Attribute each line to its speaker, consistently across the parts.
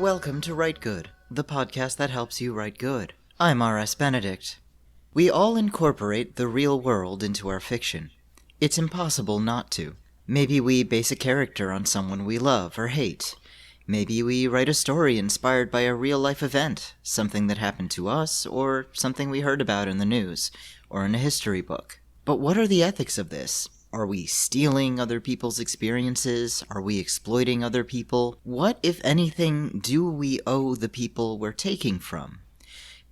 Speaker 1: Welcome to Rite Good, the podcast that helps you write good. I'm R.S. Benedict. We all incorporate the real world into our fiction. It's impossible not to. Maybe we base a character on someone we love or hate. Maybe we write a story inspired by a real-life event, something that happened to us, or something we heard about in the news, or in a history book. But what are the ethics of this? Are we stealing other people's experiences? Are we exploiting other people? What, if anything, do we owe the people we're taking from?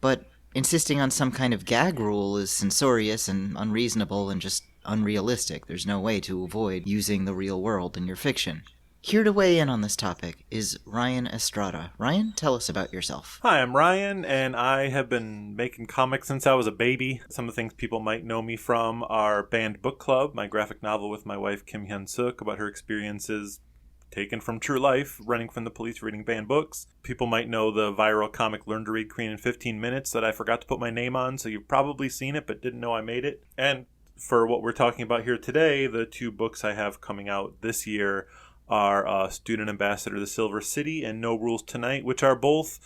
Speaker 1: But insisting on some kind of gag rule is censorious and unreasonable and just unrealistic. There's no way to avoid using the real world in your fiction. Here to weigh in on this topic is Ryan Estrada. Ryan, tell us about yourself.
Speaker 2: Hi, I'm Ryan, and I have been making comics since I was a baby. Some of the things people might know me from are Banned Book Club, my graphic novel with my wife Kim Hyun-suk about her experiences taken from true life, running from the police, reading banned books. People might know the viral comic Learn to Read Korean in 15 Minutes that I forgot to put my name on, so you've probably seen it but didn't know I made it. And for what we're talking about here today, the two books I have coming out this year are Student Ambassador to the Silver City and No Rules Tonight, which are both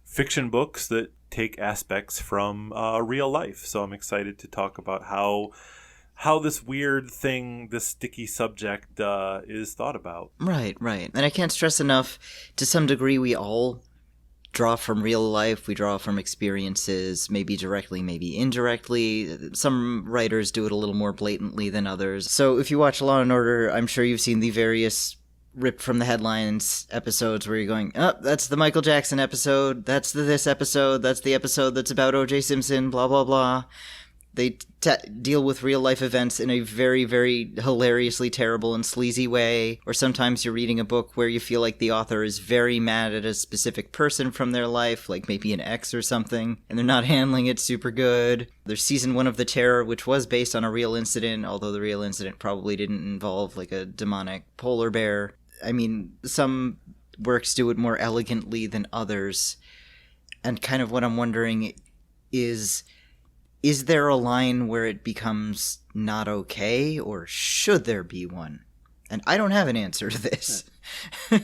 Speaker 2: fiction books that take aspects from real life. So I'm excited to talk about how this weird thing, this sticky subject, is thought about.
Speaker 1: Right. And I can't stress enough, to some degree we all draw from real life, we draw from experiences, maybe directly, maybe indirectly. Some writers do it a little more blatantly than others. So if you watch Law & Order, I'm sure you've seen the various ripped from the headlines episodes where you're going, oh, that's the Michael Jackson episode, that's this episode, that's the episode that's about O.J. Simpson, blah, blah, blah. They deal with real-life events in a very, very hilariously terrible and sleazy way. Or sometimes you're reading a book where you feel like the author is very mad at a specific person from their life, like maybe an ex or something, and they're not handling it super good. There's season 1 of The Terror, which was based on a real incident, although the real incident probably didn't involve like a demonic polar bear. I mean, some works do it more elegantly than others. And kind of what I'm wondering is there a line where it becomes not okay, or should there be one? And I don't have an answer to this.
Speaker 2: Yeah,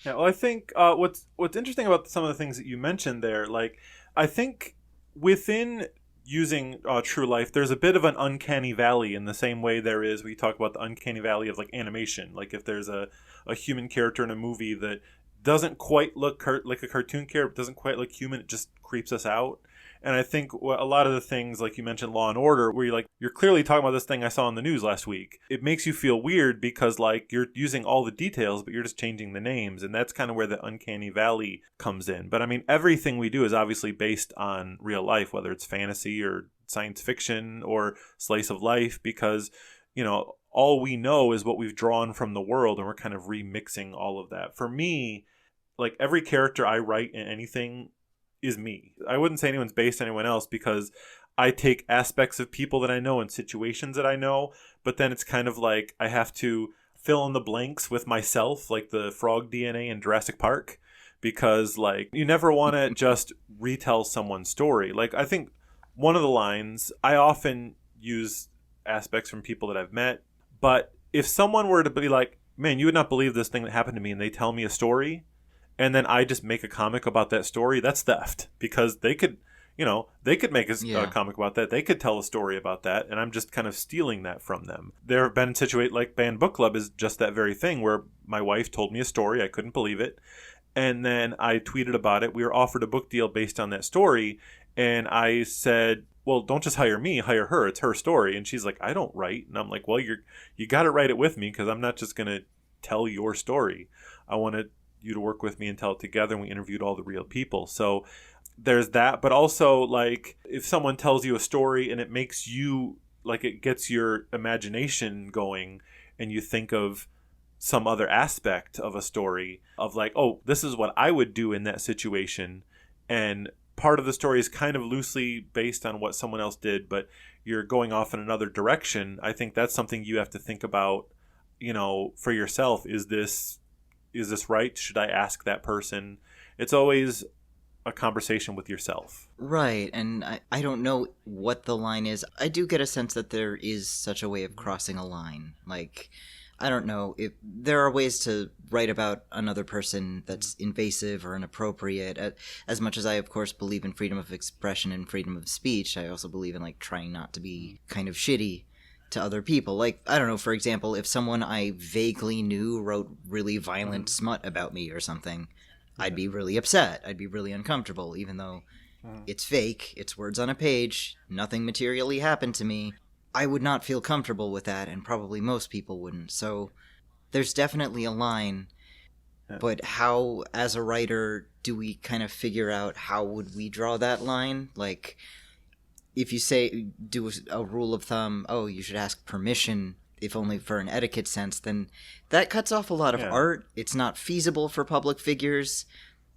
Speaker 2: well, I think what's interesting about some of the things that you mentioned there, like, I think within using true life, there's a bit of an uncanny valley in the same way there is, we talk about the uncanny valley of like animation. Like if there's a human character in a movie that doesn't quite look like a cartoon character, doesn't quite look human, it just creeps us out. And I think a lot of the things, like you mentioned Law & Order, where you're clearly talking about this thing I saw on the news last week. It makes you feel weird because like you're using all the details, but you're just changing the names. And that's kind of where the uncanny valley comes in. But I mean, everything we do is obviously based on real life, whether it's fantasy or science fiction or slice of life, because, you know, all we know is what we've drawn from the world, and we're kind of remixing all of that. For me, like every character I write in anything is me. I wouldn't say anyone's based on anyone else because I take aspects of people that I know and situations that I know, but then it's kind of like I have to fill in the blanks with myself, like the frog DNA in Jurassic Park, because like you never want to just retell someone's story. Like I think one of the lines, I often use aspects from people that I've met, but if someone were to be like, man, you would not believe this thing that happened to me, and they tell me a story, and then I just make a comic about that story, that's theft. Because they could make a comic about that. They could tell a story about that, and I'm just kind of stealing that from them. There have been situations like Banned Book Club is just that very thing, where my wife told me a story, I couldn't believe it, and then I tweeted about it. We were offered a book deal based on that story, and I said, well, don't just hire me, hire her. It's her story. And she's like, I don't write. And I'm like, well, you got to write it with me, because I'm not just going to tell your story. I wanted you to work with me and tell it together, and we interviewed all the real people. So there's that. But also, like, if someone tells you a story and it makes you, like, it gets your imagination going, and you think of some other aspect of a story of like, oh, this is what I would do in that situation, and part of the story is kind of loosely based on what someone else did, but you're going off in another direction. I think that's something you have to think about, you know, for yourself. Is this right? Should I ask that person? It's always a conversation with yourself.
Speaker 1: Right, and I don't know what the line is. I do get a sense that there is such a way of crossing a line. Like, I don't know, if there are ways to write about another person that's invasive or inappropriate. As much as I, of course, believe in freedom of expression and freedom of speech, I also believe in, like, trying not to be kind of shitty to other people. Like, I don't know, for example, if someone I vaguely knew wrote really violent smut about me or something, I'd be really upset. I'd be really uncomfortable, even though it's fake, it's words on a page, nothing materially happened to me. I would not feel comfortable with that, and probably most people wouldn't. So there's definitely a line, but how, as a writer, do we kind of figure out how would we draw that line? Like, if you say, do a rule of thumb, oh, you should ask permission, if only for an etiquette sense, then that cuts off a lot of art. It's not feasible for public figures.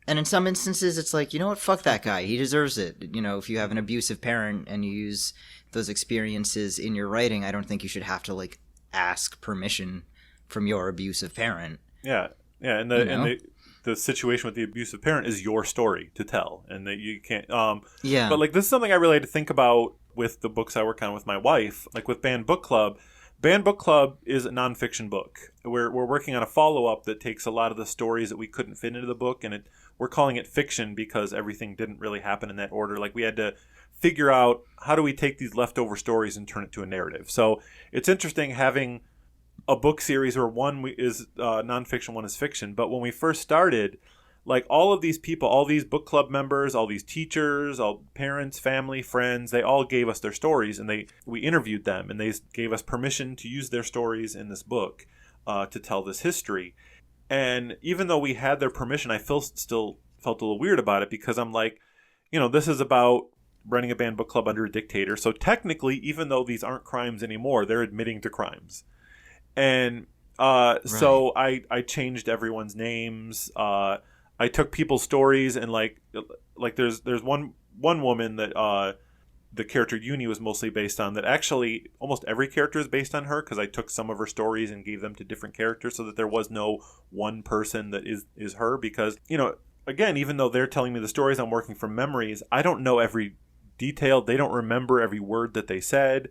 Speaker 1: And in some instances, it's like, you know what, fuck that guy. He deserves it. You know, if you have an abusive parent and you use those experiences in your writing, I don't think you should have to, like, ask permission from your abusive parent.
Speaker 2: Yeah, and the situation with the abusive parent is your story to tell, and that you can't. But, like, this is something I really had to think about with the books I work on with my wife. Like with Banned Book Club. Banned Book Club is a nonfiction book. We're working on a follow-up that takes a lot of the stories that we couldn't fit into the book, and we're calling it fiction because everything didn't really happen in that order. Like, we had to figure out, how do we take these leftover stories and turn it to a narrative? So it's interesting having a book series where one is nonfiction, one is fiction. But when we first started, like, all of these people, all these book club members, all these teachers, all parents, family, friends, they all gave us their stories, and we interviewed them, and they gave us permission to use their stories in this book to tell this history. And even though we had their permission, I still felt a little weird about it, because I'm like, you know, this is about running a banned book club under a dictator. So technically, even though these aren't crimes anymore, they're admitting to crimes. And so I changed everyone's names. I took people's stories, and like there's one woman that the character Uni was mostly based on, that actually almost every character is based on her, because I took some of her stories and gave them to different characters, so that there was no one person that is her. Because, you know, again, even though they're telling me the stories, I'm working from memories, I don't know every detail. They don't remember every word that they said.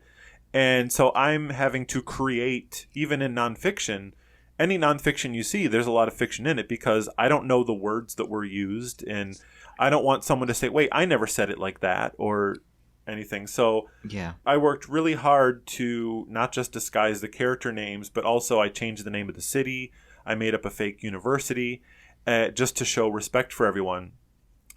Speaker 2: And so I'm having to create, even in nonfiction, any nonfiction you see, there's a lot of fiction in it, because I don't know the words that were used, and I don't want someone to say, wait, I never said it like that, or anything. So I worked really hard to not just disguise the character names, but also I changed the name of the city. I made up a fake university just to show respect for everyone.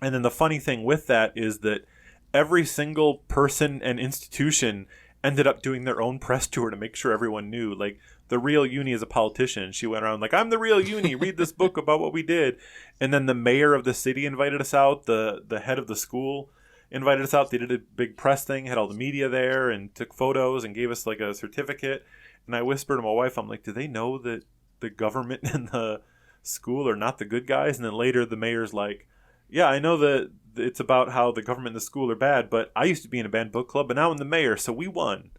Speaker 2: And then the funny thing with that is that every single person and institution ended up doing their own press tour to make sure everyone knew. Like, the real Uni is a politician. She went around like, I'm the real Uni. Read this book about what we did. And then the mayor of the city invited us out. The head of the school invited us out. They did a big press thing, had all the media there, and took photos and gave us like a certificate. And I whispered to my wife, I'm like, do they know that the government and the school are not the good guys? And then later the mayor's like, yeah, I know that it's about how the government and the school are bad, but I used to be in a banned book club, and now I'm the mayor, so we won.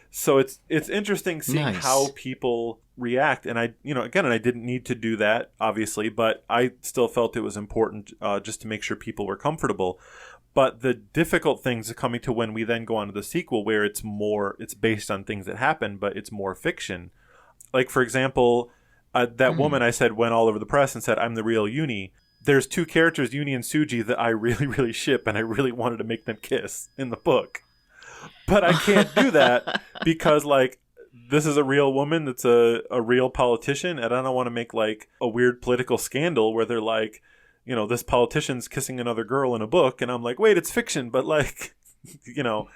Speaker 2: So it's interesting seeing how people react. And I didn't need to do that, obviously, but I still felt it was important just to make sure people were comfortable. But the difficult things are coming to when we then go on to the sequel, where it's based on things that happened, but it's more fiction. Like, for example, that woman I said went all over the press and said, I'm the real Uni. There's two characters, Uni and Suji, that I really, really ship, and I really wanted to make them kiss in the book. But I can't do that because, like, this is a real woman that's a real politician, and I don't want to make, like, a weird political scandal where they're like, you know, this politician's kissing another girl in a book, and I'm like, wait, it's fiction, but, like, you know,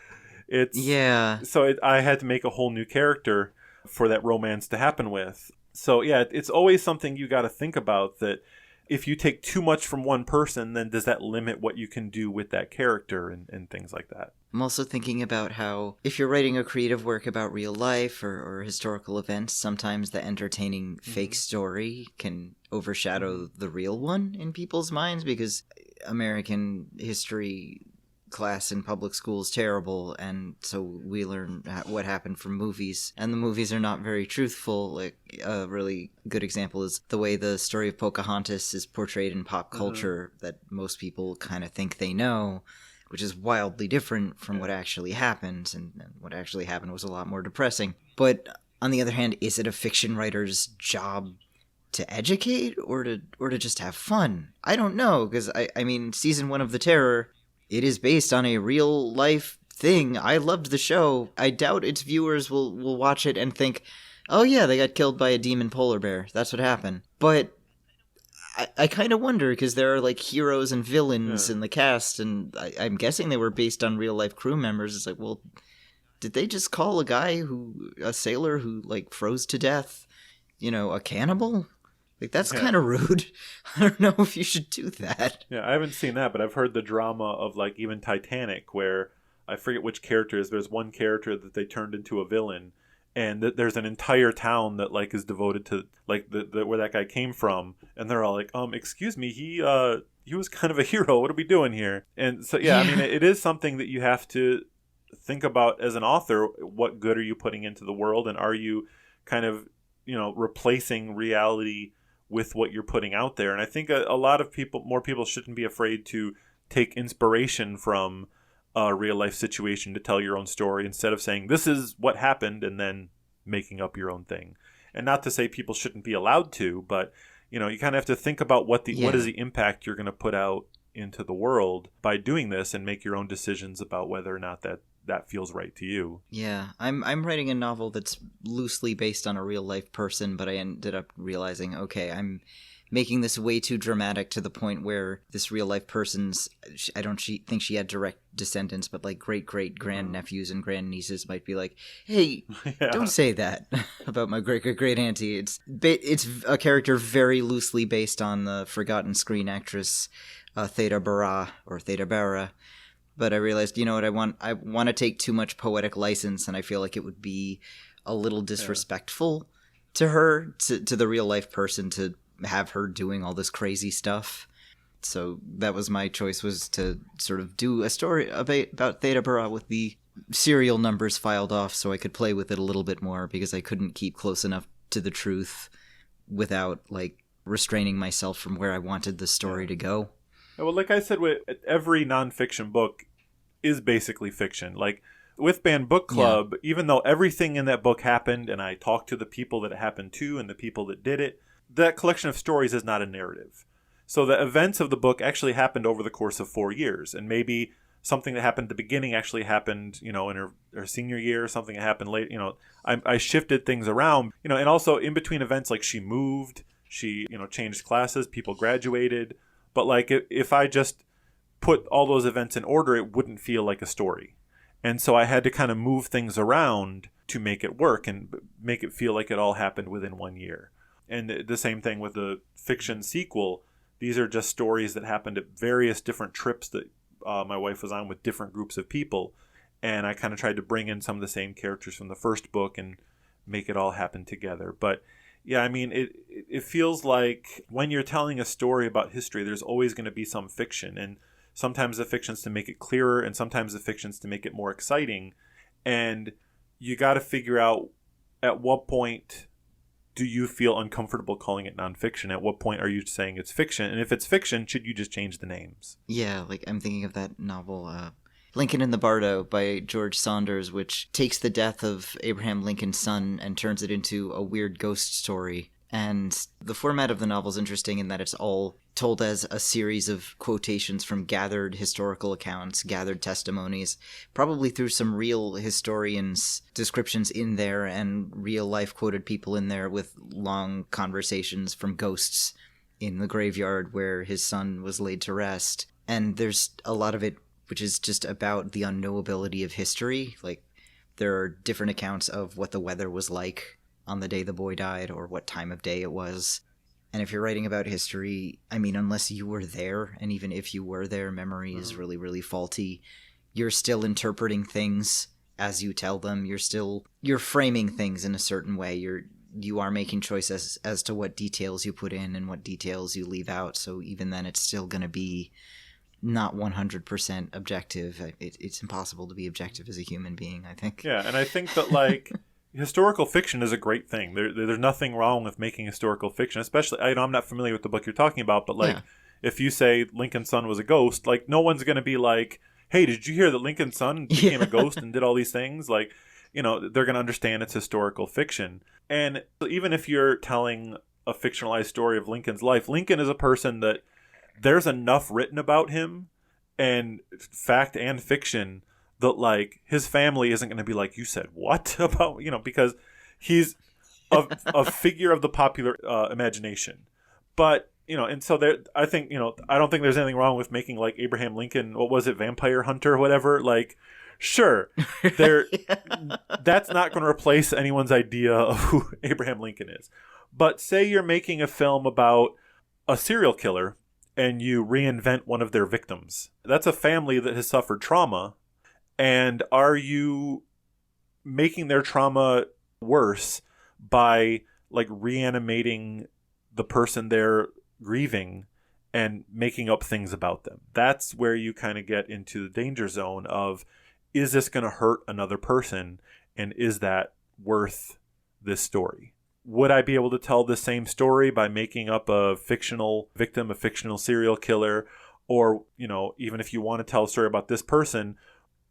Speaker 2: it's... Yeah. So I had to make a whole new character for that romance to happen with. So, yeah, it's always something you got to think about, that if you take too much from one person, then does that limit what you can do with that character and things like that?
Speaker 1: I'm also thinking about how, if you're writing a creative work about real life or historical events, sometimes the entertaining fake story can overshadow the real one in people's minds, because American history class in public school is terrible, and so we learn what happened from movies, and the movies are not very truthful. Like, a really good example is the way the story of Pocahontas is portrayed in pop culture, that most people kind of think they know, which is wildly different from what actually happened, and what actually happened was a lot more depressing. But on the other hand, is it a fiction writer's job to educate or to just have fun? I don't know, because I mean, season 1 of The Terror, it is based on a real life thing. I loved the show. I doubt its viewers will watch it and think, oh yeah, they got killed by a demon polar bear. That's what happened. But I kind of wonder, because there are like heroes and villains in the cast, and I'm guessing they were based on real life crew members. It's like, well, did they just call a sailor who like froze to death, a cannibal? Like, that's kind of rude. I don't know if you should do that.
Speaker 2: Yeah, I haven't seen that, but I've heard the drama of like even Titanic, where I forget which character is. There's one character that they turned into a villain, and there's an entire town that like is devoted to like the where that guy came from, and they're all like, excuse me, he was kind of a hero. What are we doing here? And so I mean, it is something that you have to think about as an author. What good are you putting into the world, and are you kind of replacing reality with what you're putting out there? And I think a lot of more people shouldn't be afraid to take inspiration from a real life situation to tell your own story, instead of saying this is what happened and then making up your own thing. And not to say people shouldn't be allowed to, but you kind of have to think about what is the impact you're going to put out into the world by doing this, and make your own decisions about whether or not that feels right to you.
Speaker 1: Yeah, I'm writing a novel that's loosely based on a real life person, but I ended up realizing, okay, I'm making this way too dramatic to the point where this real life person's, I don't think she had direct descendants, but like great grandnephews and grandnieces might be like, hey, don't say that about my great auntie. It's a character very loosely based on the forgotten screen actress Theda Bara. But I realized, you know what, I want to take too much poetic license, and I feel like it would be a little disrespectful to her, to the real life person, to have her doing all this crazy stuff. So that was my choice, was to sort of do a story about Theta Bara with the serial numbers filed off, so I could play with it a little bit more, because I couldn't keep close enough to the truth without like restraining myself from where I wanted the story to go.
Speaker 2: Well, like I said, with every nonfiction book is basically fiction. Like with Banned Book Club, even though everything in that book happened, and I talked to the people that it happened to and the people that did it, that collection of stories is not a narrative. So the events of the book actually happened over the course of 4 years, and maybe something that happened at the beginning actually happened, in her senior year, something that happened late. I shifted things around, and also in between events, like she moved, she changed classes, people graduated. But like if I just put all those events in order, it wouldn't feel like a story. And so I had to kind of move things around to make it work and make it feel like it all happened within 1 year. And the same thing with the fiction sequel. These are just stories that happened at various different trips that my wife was on with different groups of people. And I kind of tried to bring in some of the same characters from the first book and make it all happen together. But yeah, I mean, it feels like when you're telling a story about history, there's always going to be some fiction. And sometimes the fiction's to make it clearer, and sometimes the fiction's to make it more exciting. And you got to figure out at what point do you feel uncomfortable calling it nonfiction? At what point are you saying it's fiction? And if it's fiction, should you just change the names?
Speaker 1: Yeah, like I'm thinking of that novel, Lincoln in the Bardo by George Saunders, which takes the death of Abraham Lincoln's son and turns it into a weird ghost story. And the format of the novel is interesting in that it's all told as a series of quotations from gathered historical accounts, gathered testimonies, probably through some real historians' descriptions in there and real-life quoted people in there with long conversations from ghosts in the graveyard where his son was laid to rest. And there's a lot of it which is just about the unknowability of history. Like, there are different accounts of what the weather was like on the day the boy died, or what time of day it was. And if you're writing about history, I mean, unless you were there, and even if you were there, memory is really, really faulty. You're still interpreting things as you tell them. You're framing things in a certain way. You are making choices as to what details you put in and what details you leave out. So even then, it's still going to be not 100% objective. It's impossible to be objective as a human being, I think.
Speaker 2: Yeah, and I think that, like, historical fiction is a great thing. There's nothing wrong with making historical fiction, especially, I'm not familiar with the book you're talking about, but, like, if you say Lincoln's son was a ghost, like, no one's going to be like, hey, did you hear that Lincoln's son became a ghost and did all these things? Like, they're going to understand it's historical fiction. And even if you're telling a fictionalized story of Lincoln's life, Lincoln is a person that there's enough written about him, and fact and fiction, that like his family isn't going to be like, you said what about, because he's a figure of the popular imagination. But, and so there, I think, I don't think there's anything wrong with making like Abraham Lincoln, what was it, Vampire Hunter or whatever, like, sure, that's not going to replace anyone's idea of who Abraham Lincoln is. But say you're making a film about a serial killer and you reinvent one of their victims. That's a family that has suffered trauma. And are you making their trauma worse by like reanimating the person they're grieving and making up things about them? That's where you kind of get into the danger zone of, is this going to hurt another person? And is that worth this story? Would I be able to tell the same story by making up a fictional victim, a fictional serial killer? Or, even if you want to tell a story about this person,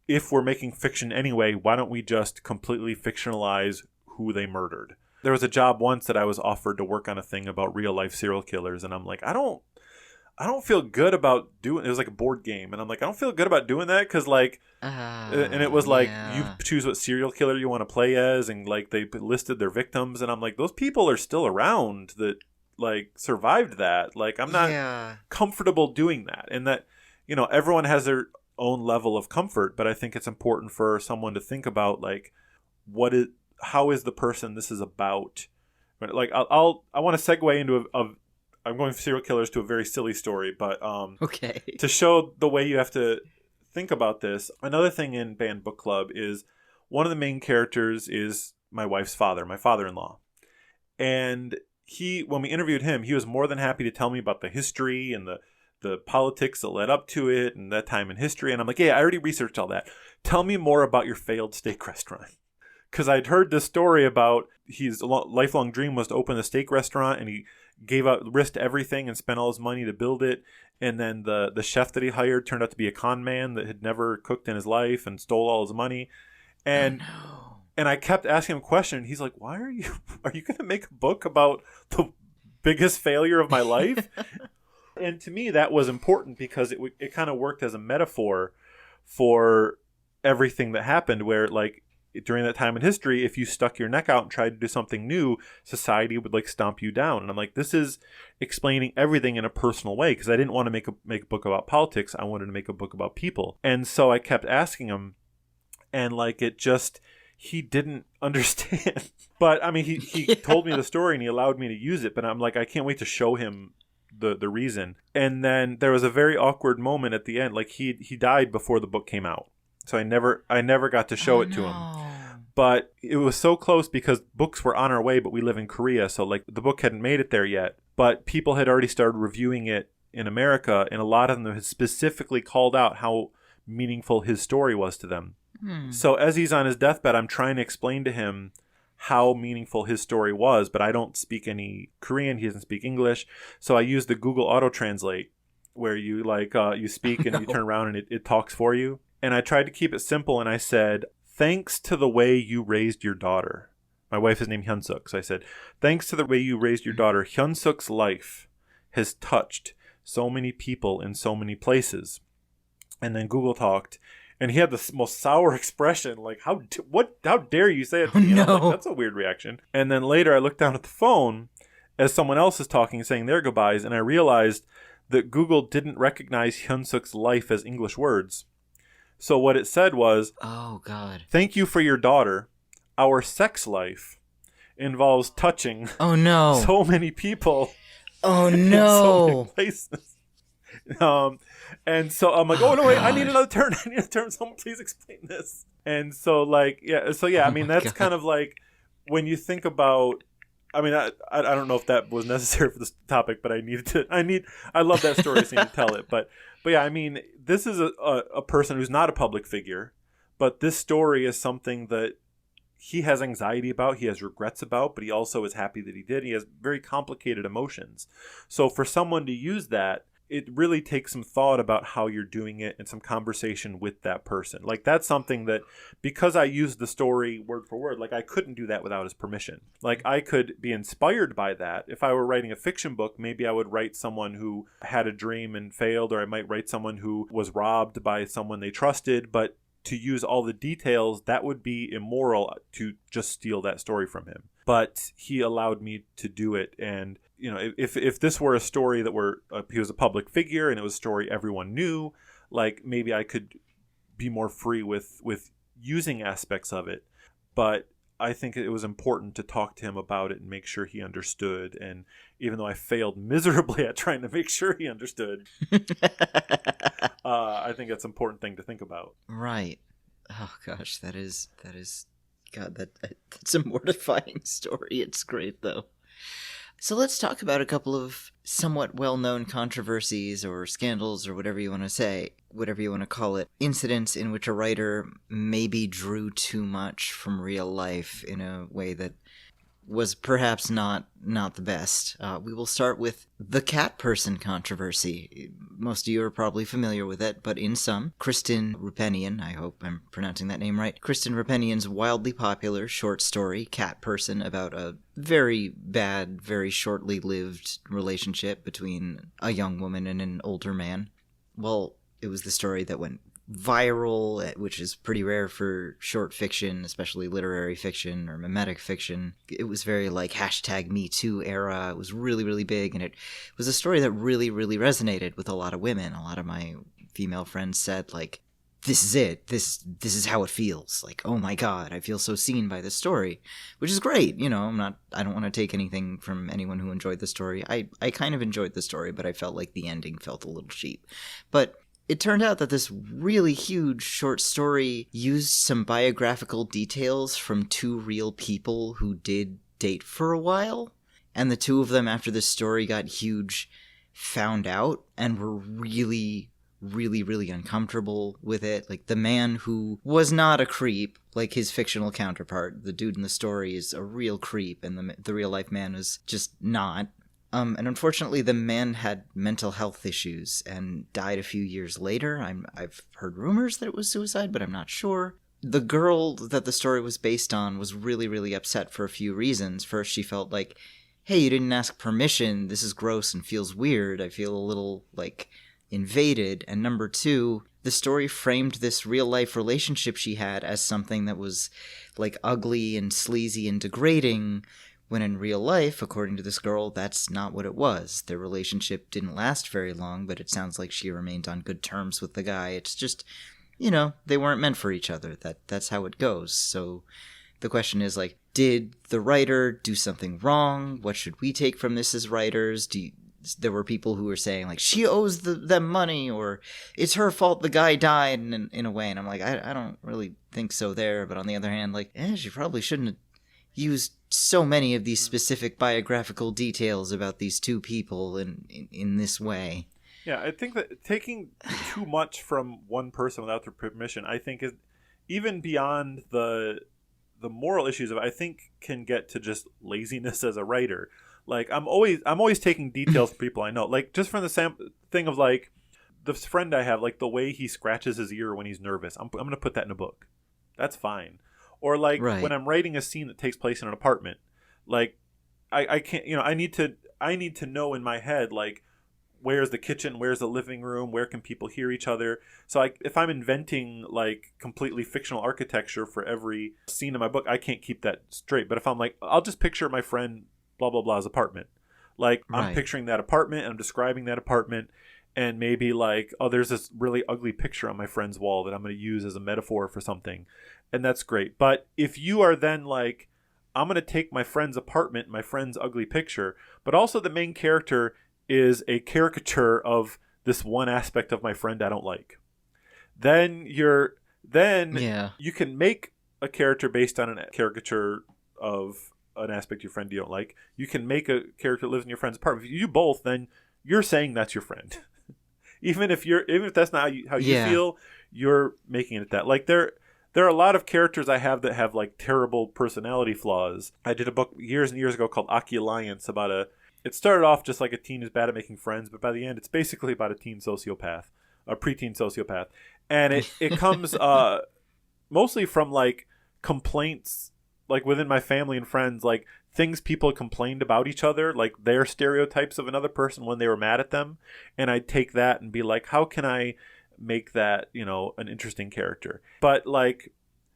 Speaker 2: if we're making fiction anyway, why don't we just completely fictionalize who they murdered? There was a job once that I was offered to work on a thing about real life serial killers. And I'm like, I don't feel good about doing it. Was like a board game. And I'm like, I don't feel good about doing that. Cause like, and it was like, you choose what serial killer you want to play as. And like, they listed their victims. And I'm like, those people are still around that like survived that. Like, I'm not comfortable doing that. And that, everyone has their own level of comfort, but I think it's important for someone to think about like, how is the person this is about? Like, I want to segue into I'm going for serial killers to a very silly story, but
Speaker 1: okay.
Speaker 2: To show the way you have to think about this, another thing in Banned Book Club is one of the main characters is my wife's father, my father-in-law. And when we interviewed him, he was more than happy to tell me about the history and the politics that led up to it and that time in history. And I'm like, yeah, I already researched all that. Tell me more about your failed steak restaurant. Because I'd heard this story about his lifelong dream was to open a steak restaurant, and he risked everything and spent all his money to build it. And then the chef that he hired turned out to be a con man that had never cooked in his life and stole all his money. And and I kept asking him a question. He's like, "Why are you going to make a book about the biggest failure of my life?" And to me, that was important because it kind of worked as a metaphor for everything that happened. Where like, during that time in history, if you stuck your neck out and tried to do something new, society would like stomp you down. And I'm like, this is explaining everything in a personal way, because I didn't want to make a book about politics. I wanted to make a book about people. And so I kept asking him, and like he didn't understand. But I mean, he told me the story and he allowed me to use it. But I'm like, I can't wait to show him the reason. And then there was a very awkward moment at the end. Like he died before the book came out. So I never got to show it to him. But it was so close because books were on our way, but we live in Korea. So like the book hadn't made it there yet, but people had already started reviewing it in America. And a lot of them had specifically called out how meaningful his story was to them. So as he's on his deathbed, I'm trying to explain to him how meaningful his story was, but I don't speak any Korean. He doesn't speak English. So I use the Google Auto Translate, where you like, you speak and you turn around and it talks for you. And I tried to keep it simple, and I said, thanks to the way you raised your daughter. My wife is named Hyunsuk. So I said, thanks to the way you raised your daughter, Hyunsuk's life has touched so many people in so many places. And then Google talked, and he had the most sour expression, like, how dare you say it to me?
Speaker 1: No.
Speaker 2: I'm like, that's a weird reaction. And then later I looked down at the phone as someone else is talking, saying their goodbyes, and I realized that Google didn't recognize Hyunsuk's life as English words. So what it said was,
Speaker 1: oh, God.
Speaker 2: Thank you for your daughter. Our sex life involves touching so many people.
Speaker 1: Oh, no.
Speaker 2: In so many places. And so I'm like, oh, no, wait, I need another turn. Someone please explain this. And so like, yeah, I mean, that's kind of like when you think about, I mean, I don't know if that was necessary for this topic, but I love that story, so I need to tell it. But yeah, I mean, this is a person who's not a public figure, but this story is something that he has anxiety about, he has regrets about, but he also is happy that he did. He has very complicated emotions. So for someone to use that, it really takes some thought about how you're doing it and some conversation with that person. Like, that's something that, because I used the story word for word, like, I couldn't do that without his permission. Like, I could be inspired by that. If I were writing a fiction book, maybe I would write someone who had a dream and failed, or I might write someone who was robbed by someone they trusted, but to use all the details, that would be immoral to just steal that story from him. But he allowed me to do it. And, if this were a story that he was a public figure and it was a story everyone knew, like, maybe I could be more free with using aspects of it. But I think it was important to talk to him about it and make sure he understood. And even though I failed miserably at trying to make sure he understood, I think that's an important thing to think about.
Speaker 1: Right. Oh gosh, that is God, that's a mortifying story. It's great though. So let's talk about a couple of somewhat well-known controversies or scandals or whatever you want to say, whatever you want to call it, incidents in which a writer maybe drew too much from real life in a way that was perhaps not the best. We will start with the cat person controversy. Most of you are probably familiar with it, but in some, Kristen Rupenian, I hope I'm pronouncing that name right, Kristen Rupenian's wildly popular short story, Cat Person, about a very bad, very shortly lived relationship between a young woman and an older man. Well, it was the story that went viral, which is pretty rare for short fiction, especially literary fiction or mimetic fiction. It was very like #MeToo era. It was really, really big, and it was a story that really, really resonated with a lot of women. A lot of my female friends said, like, this is it. This is how it feels. Like, oh my God, I feel so seen by this story, which is great. I don't want to take anything from anyone who enjoyed the story. I kind of enjoyed the story, but I felt like the ending felt a little cheap. But it turned out that this really huge short story used some biographical details from two real people who did date for a while, and the two of them, after this story got huge, found out and were really, really, really uncomfortable with it. Like, the man who was not a creep, like his fictional counterpart, the dude in the story is a real creep, and the real-life man is just not. And unfortunately, the man had mental health issues and died a few years later. I've heard rumors that it was suicide, but I'm not sure. The girl that the story was based on was really, really upset for a few reasons. First, she felt like, hey, you didn't ask permission. This is gross and feels weird. I feel a little, like, invaded. And number two, the story framed this real-life relationship she had as something that was, like, ugly and sleazy and degrading, when in real life, according to this girl, that's not what it was. Their relationship didn't last very long, but it sounds like she remained on good terms with the guy. It's just, they weren't meant for each other. That's how it goes. So the question is, like, did the writer do something wrong? What should we take from this as writers? There were people who were saying, like, she owes them money, or it's her fault the guy died in a way. And I'm like, I don't really think so there. But on the other hand, like, she probably shouldn't have used so many of these specific biographical details about these two people in this way.
Speaker 2: Yeah, I think that taking too much from one person without their permission, I think, is even beyond the moral issues of it, I think can get to just laziness as a writer. Like, I'm always taking details from people I know. Like, just from the thing of, like, the friend I have, like, the way he scratches his ear when he's nervous. I'm going to put that in a book. That's fine. Or, like, right, when I'm writing a scene that takes place in an apartment, like, I can't, I need to know in my head, like, where's the kitchen, where's the living room, where can people hear each other. So if I'm inventing, like, completely fictional architecture for every scene in my book, I can't keep that straight. But if I'm like, I'll just picture my friend blah blah blah's apartment, like, right, I'm picturing that apartment and I'm describing that apartment, and maybe, like, oh, there's this really ugly picture on my friend's wall that I'm going to use as a metaphor for something. And that's great. But if you are then like, I'm going to take my friend's apartment, my friend's ugly picture, but also the main character is a caricature of this one aspect of my friend I don't like, then you can make a character based on a caricature of an aspect of your friend you don't like. You can make a character that lives in your friend's apartment. If you do both, then you're saying that's your friend. even if that's not how you feel, you're making it that. Like, there are a lot of characters I have that have, like, terrible personality flaws. I did a book years and years ago called Oculliance about it started off just like a teen is bad at making friends, but by the end, it's basically about a preteen sociopath. And it comes mostly from like complaints, like within my family and friends, like things people complained about each other, like their stereotypes of another person when they were mad at them. And I'd take that and be like, how can I make that, an interesting character? But like,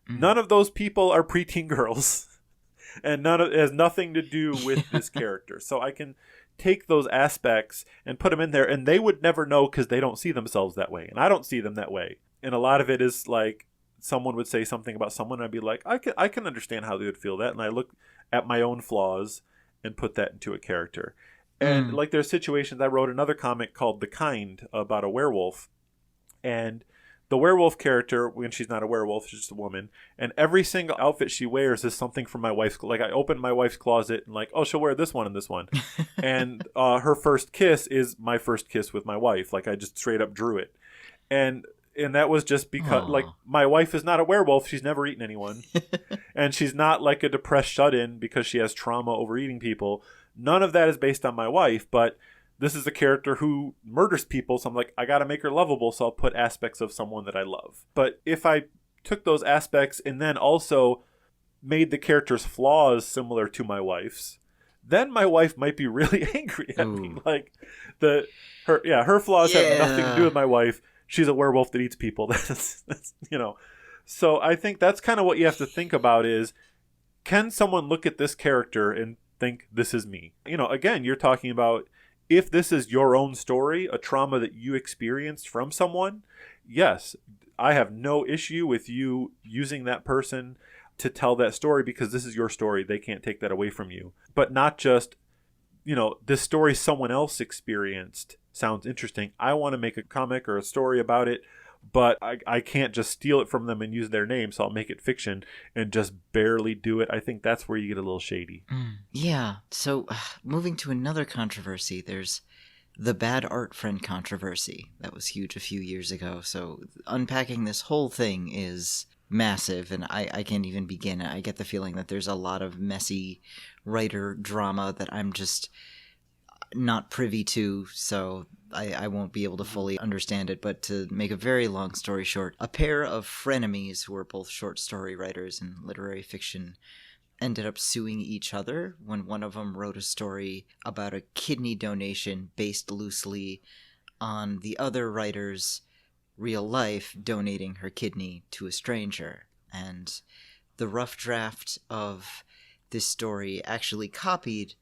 Speaker 2: none of those people are preteen girls. And it has nothing to do with this character. So I can take those aspects and put them in there, and they would never know because they don't see themselves that way. And I don't see them that way. And a lot of it is like someone would say something about someone, and I'd be like, I can understand how they would feel that. And I look at my own flaws and put that into a character. And like there's situations, I wrote another comic called The Kind about a werewolf. And the werewolf character, when she's not a werewolf, she's just a woman, and every single outfit she wears is something from my wife's. Like I open my wife's closet and like, oh, she'll wear this one and this one, and her first kiss is my first kiss with my wife. Like I just straight up drew it, and that was just because like my wife is not a werewolf. She's never eaten anyone, and she's not like a depressed shut-in because she has trauma over eating people. None of that is based on my wife, but this is a character who murders people, so I'm like, I gotta make her lovable, so I'll put aspects of someone that I love. But if I took those aspects and then also made the character's flaws similar to my wife's, then my wife might be really angry at me. Like her flaws have nothing to do with my wife. She's a werewolf that eats people. That's. So I think that's kind of what you have to think about is, can someone look at this character and think this is me? Again, you're talking about, if this is your own story, a trauma that you experienced from someone, yes, I have no issue with you using that person to tell that story because this is your story. They can't take that away from you. But not just, this story someone else experienced sounds interesting. I want to make a comic or a story about it, but I can't just steal it from them and use their name, so I'll make it fiction and just barely do it. I think that's where you get a little shady.
Speaker 1: Yeah. So moving to another controversy, there's the bad art friend controversy. That was huge a few years ago. So unpacking this whole thing is massive, and I can't even begin. I get the feeling that there's a lot of messy writer drama that I'm just not privy to, so I won't be able to fully understand it. But to make a very long story short, a pair of frenemies who were both short story writers in literary fiction ended up suing each other when one of them wrote a story about a kidney donation based loosely on the other writer's real life donating her kidney to a stranger. And the rough draft of this story actually copied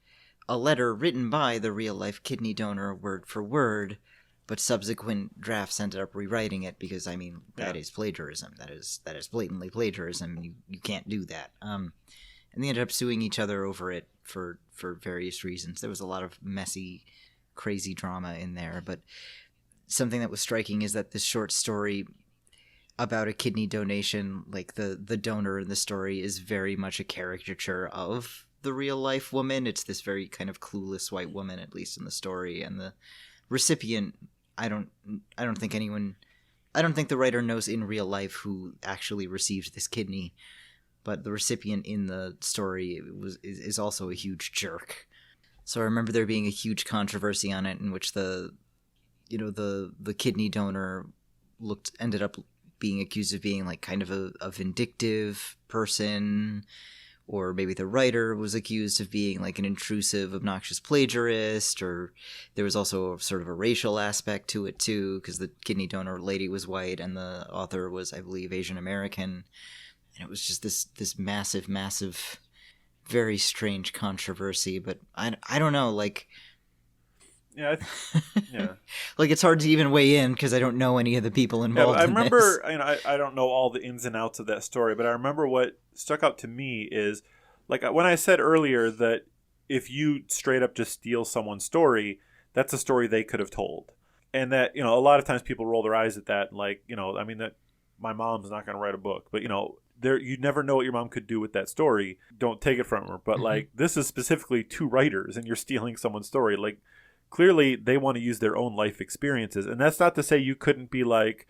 Speaker 1: a letter written by the real-life kidney donor word for word, but subsequent drafts ended up rewriting it because, that is plagiarism. That is blatantly plagiarism. You can't do that. And they ended up suing each other over it for various reasons. There was a lot of messy, crazy drama in there, but something that was striking is that this short story about a kidney donation, like the donor in the story is very much a caricature of the real life woman. It's this very kind of clueless white woman, at least in the story, and the recipient, I don't think the writer knows in real life who actually received this kidney, but the recipient in the story is also a huge jerk. So I remember there being a huge controversy on it in which the kidney donor ended up being accused of being like kind of a vindictive person, or maybe the writer was accused of being like an intrusive, obnoxious plagiarist, or there was also sort of a racial aspect to it too, because the kidney donor lady was white and the author was, I believe, Asian American. And it was just this massive, massive, very strange controversy. But I don't know, like...
Speaker 2: Yeah.
Speaker 1: Like, it's hard to even weigh in because I don't know any of the people involved.
Speaker 2: I remember, I don't know all the ins and outs of that story, but I remember what stuck out to me is, like, when I said earlier that if you straight up just steal someone's story, that's a story they could have told. And that, a lot of times people roll their eyes at that, like, that my mom's not going to write a book, but, you never know what your mom could do with that story. Don't take it from her. But, like, this is specifically two writers, and you're stealing someone's story. Like, clearly they want to use their own life experiences. And that's not to say you couldn't be like,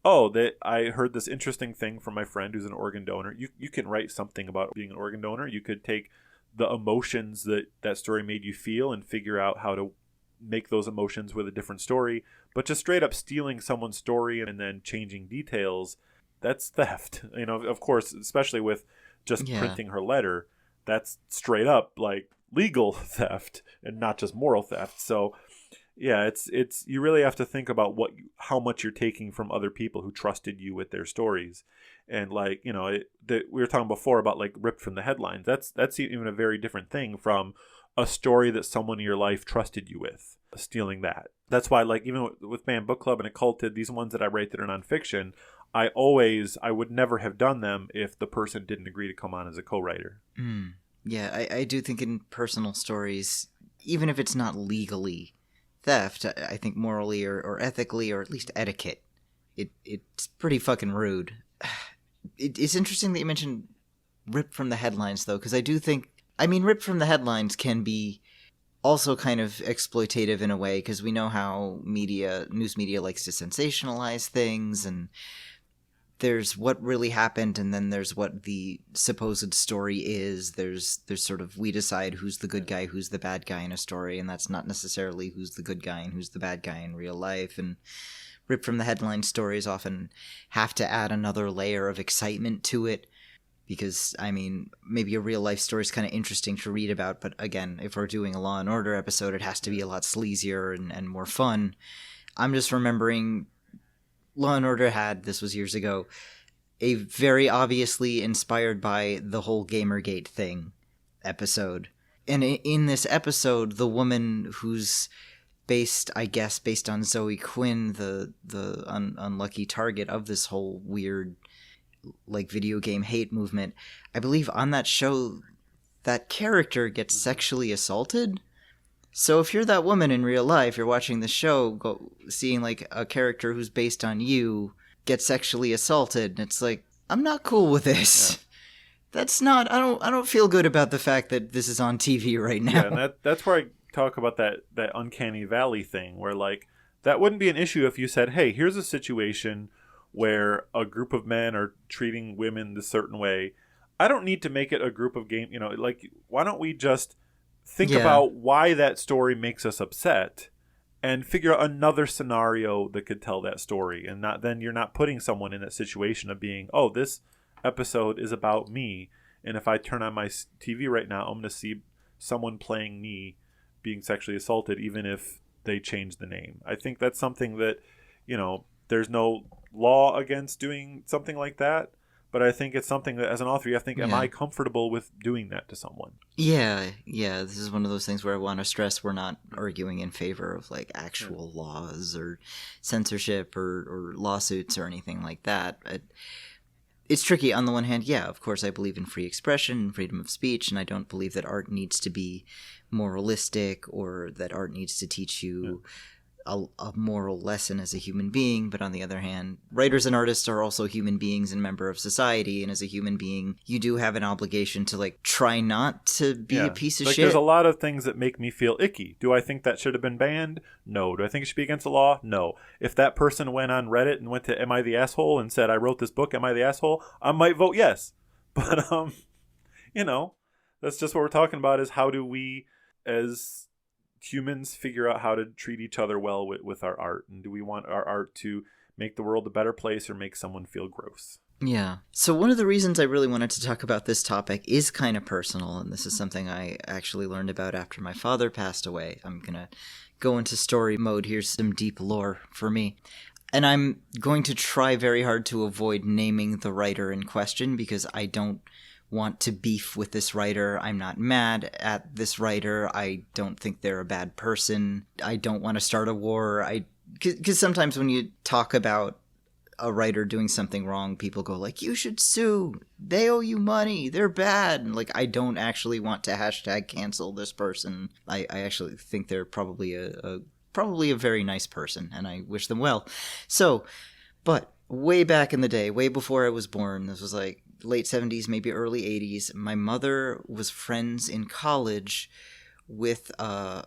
Speaker 2: oh, that I heard this interesting thing from my friend who's an organ donor. You can write something about being an organ donor. You could take the emotions that story made you feel and figure out how to make those emotions with a different story. But just straight up stealing someone's story and then changing details, that's theft. Of course, especially with just printing her letter, that's straight up like legal theft and not just moral theft. So yeah, it's you really have to think about how much you're taking from other people who trusted you with their stories. And like, we were talking before about like ripped from the headlines. That's even a very different thing from a story that someone in your life trusted you with, stealing that. That's why, like, even with Man Book Club and Occulted, these ones that I write that are nonfiction, I would never have done them if the person didn't agree to come on as a co-writer.
Speaker 1: Yeah, I do think in personal stories, even if it's not legally theft, I think morally or ethically, or at least etiquette, it's pretty fucking rude. It's interesting that you mentioned ripped from the headlines, though, because I do think, ripped from the headlines can be also kind of exploitative in a way, because we know how news media likes to sensationalize things, and there's what really happened, and then there's what the supposed story is. There's sort of, we decide who's the good guy, who's the bad guy in a story, and that's not necessarily who's the good guy and who's the bad guy in real life. And ripped from the headline stories often have to add another layer of excitement to it, because, maybe a real life story is kind of interesting to read about, but again, if we're doing a Law & Order episode, it has to be a lot sleazier and more fun. I'm just remembering Law & Order had, this was years ago, a very obviously inspired by the whole Gamergate thing episode. And in this episode, the woman who's based on Zoe Quinn, the unlucky target of this whole weird, like, video game hate movement, I believe on that show, that character gets sexually assaulted. So if you're that woman in real life, you're watching the show, seeing like a character who's based on you get sexually assaulted, and it's like, I'm not cool with this. Yeah. That's not. I don't feel good about the fact that this is on TV right now.
Speaker 2: Yeah, and that's where I talk about that uncanny valley thing, where like that wouldn't be an issue if you said, hey, here's a situation where a group of men are treating women this certain way. I don't need to make it a group of like, why don't we just think about why that story makes us upset and figure out another scenario that could tell that story, and then you're not putting someone in that situation of being, oh, this episode is about me, and if I turn on my TV right now, I'm going to see someone playing me being sexually assaulted, even if they change the name. I think that's something that, there's no law against doing something like that. But I think it's something that, as an author, you have to think, am I comfortable with doing that to someone?
Speaker 1: Yeah. This is one of those things where I want to stress we're not arguing in favor of, like, actual laws or censorship or lawsuits or anything like that. It's tricky. On the one hand, of course, I believe in free expression and freedom of speech, and I don't believe that art needs to be moralistic or that art needs to teach you a moral lesson as a human being. But on the other hand, writers and artists are also human beings and member of society, and as a human being, you do have an obligation to, like, try not to be a piece of shit.
Speaker 2: There's a lot of things that make me feel icky. Do I think that should have been banned? No. Do I think it should be against the law? No. If that person went on Reddit and went to Am I the Asshole and said, I wrote this book, Am I the Asshole? I might vote yes. But that's just what we're talking about, is how do we as humans figure out how to treat each other well with our art, and do we want our art to make the world a better place or make someone feel gross?
Speaker 1: Yeah. So one of the reasons I really wanted to talk about this topic is kind of personal, and this is something I actually learned about after my father passed away. I'm gonna go into story mode. Here's some deep lore for me, and I'm going to try very hard to avoid naming the writer in question, because I don't want to beef with this writer. I'm not mad at this writer. I don't think they're a bad person. I don't want to start a war. Because sometimes when you talk about a writer doing something wrong, people go like, you should sue. They owe you money. They're bad. And, like, I don't actually want to hashtag cancel this person. I actually think they're probably a very nice person, and I wish them well. So, but way back in the day, way before I was born, this was like late 70s, maybe early 80s, my mother was friends in college with a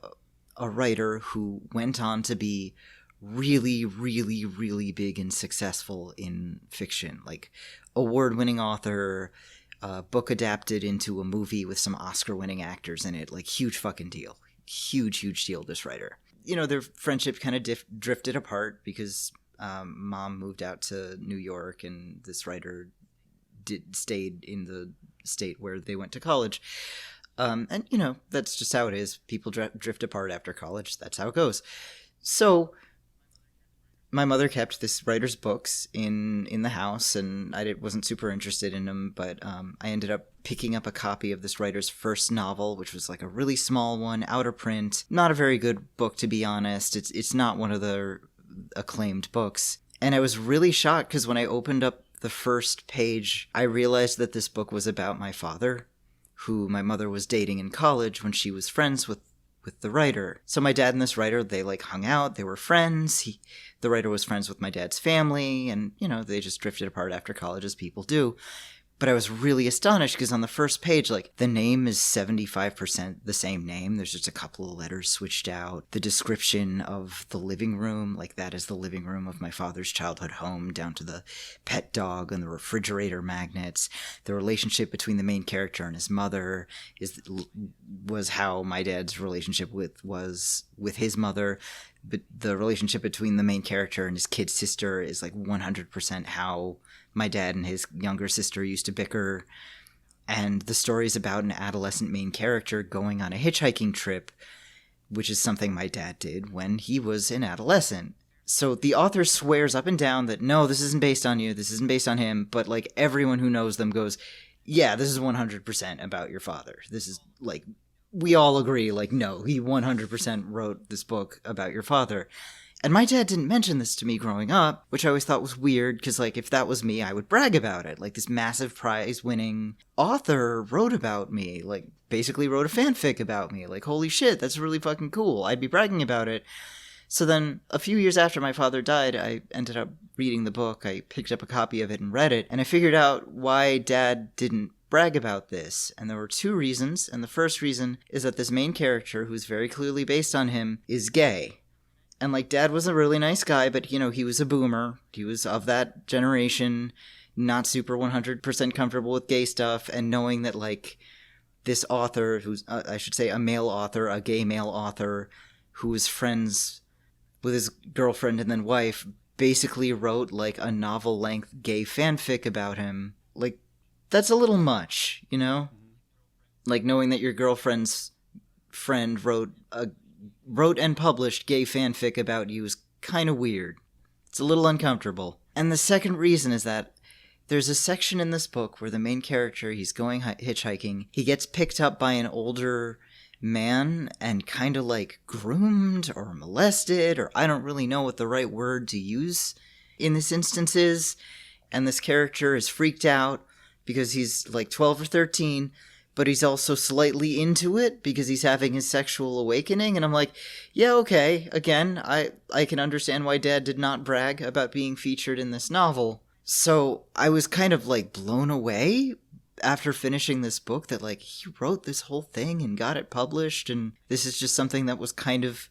Speaker 1: writer who went on to be really, really, really big and successful in fiction. Like, award-winning author, book adapted into a movie with some Oscar-winning actors in it. Like, huge fucking deal. Huge deal, this writer. You know, their friendship kind of drifted apart because mom moved out to New York and this writer stayed in the state where they went to college. And, you know, that's just how it is. People drift apart after college. That's how it goes. So my mother kept this writer's books in the house, and I wasn't super interested in them, but I ended up picking up a copy of this writer's first novel, which was like a really small one, out of print. Not a very good book, to be honest. It's not one of the acclaimed books. And I was really shocked because when I opened up the first page, I realized that this book was about my father, who my mother was dating in college when she was friends with the writer. So my dad and this writer, they like hung out, they were friends. The writer was friends with my dad's family, and, you know, they just drifted apart after college as people do. But I was really astonished because on the first page, like, the name is 75% the same name. There's just a couple of letters switched out. The description of the living room, like, that is the living room of my father's childhood home, down to the pet dog and the refrigerator magnets. The relationship between the main character and his mother was how my dad's relationship was with his mother. But the relationship between the main character and his kid sister is like 100% how my dad and his younger sister used to bicker. And the story is about an adolescent main character going on a hitchhiking trip, which is something my dad did when he was an adolescent. So the author swears up and down that, no, this isn't based on you, this isn't based on him, but like everyone who knows them goes, yeah, this is 100% about your father. This is like, we all agree, like, no, he 100% wrote this book about your father. And my dad didn't mention this to me growing up, which I always thought was weird, because, like, if that was me, I would brag about it. Like, this massive prize-winning author wrote about me, like, basically wrote a fanfic about me. Like, holy shit, that's really fucking cool. I'd be bragging about it. So then, a few years after my father died, I ended up reading the book. I picked up a copy of it and read it, and I figured out why Dad didn't brag about this. And there were two reasons, and the first reason is that this main character, who's very clearly based on him, is gay. And, like, Dad was a really nice guy, but, you know, he was a boomer. He was of that generation, not super 100% comfortable with gay stuff, and knowing that, like, this author, who's, I should say, a male author, a gay male author, who was friends with his girlfriend and then wife, basically wrote, like, a novel-length gay fanfic about him. Like, that's a little much, you know? Like, knowing that your girlfriend's friend wrote and published gay fanfic about you is kind of weird. It's a little uncomfortable. And the second reason is that there's a section in this book where the main character, he's going hitchhiking, he gets picked up by an older man and kind of like groomed or molested, or I don't really know what the right word to use in this instance is. And this character is freaked out because he's like 12 or 13, but he's also slightly into it because he's having his sexual awakening. And I'm like, yeah, okay. Again, I can understand why Dad did not brag about being featured in this novel. So I was kind of like blown away after finishing this book that like he wrote this whole thing and got it published. And this is just something that was kind of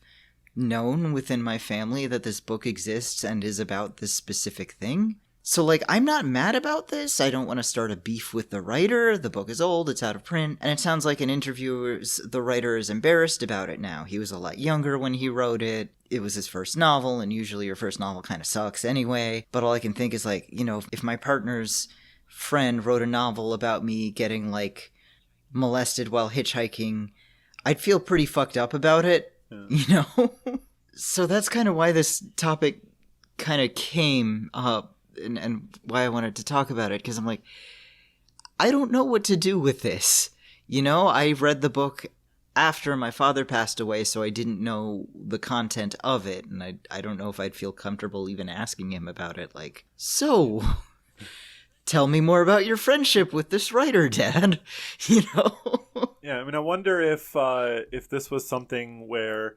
Speaker 1: known within my family, that this book exists and is about this specific thing. So, like, I'm not mad about this. I don't want to start a beef with the writer. The book is old, it's out of print, and it sounds like the writer is embarrassed about it now. He was a lot younger when he wrote it. It was his first novel, and usually your first novel kind of sucks anyway. But all I can think is, like, you know, if my partner's friend wrote a novel about me getting, like, molested while hitchhiking, I'd feel pretty fucked up about it, you know? So that's kind of why this topic kind of came up. And why I wanted to talk about it, because I'm like, I don't know what to do with this. You know, I read the book after my father passed away, so I didn't know the content of it, and I don't know if I'd feel comfortable even asking him about it. Like, so, tell me more about your friendship with this writer, Dad. You know?
Speaker 2: Yeah, I mean, I wonder if this was something where,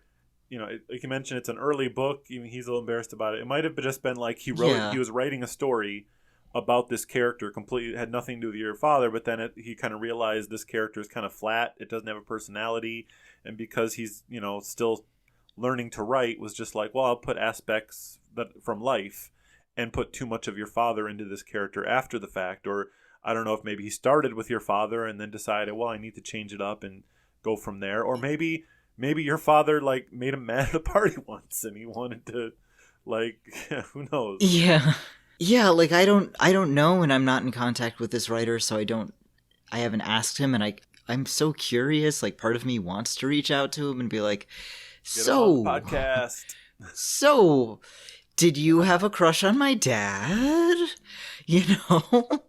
Speaker 2: you know, like you mentioned, it's an early book. Even he's a little embarrassed about it. It might have just been like he was writing a story about this character, completely had nothing to do with your father, but then he kind of realized this character is kind of flat. It doesn't have a personality. And because he's, you know, still learning to write, was just like, well, I'll put aspects from life and put too much of your father into this character after the fact. Or I don't know if maybe he started with your father and then decided, well, I need to change it up and go from there. Or maybe your father like made him mad at a party once and he wanted to like who knows.
Speaker 1: Yeah, like I don't know, and I'm not in contact with this writer, so I haven't asked him, and I'm so curious. Like, part of me wants to reach out to him and be like,
Speaker 2: Get him on the podcast.
Speaker 1: So, did you have a crush on my dad? You know,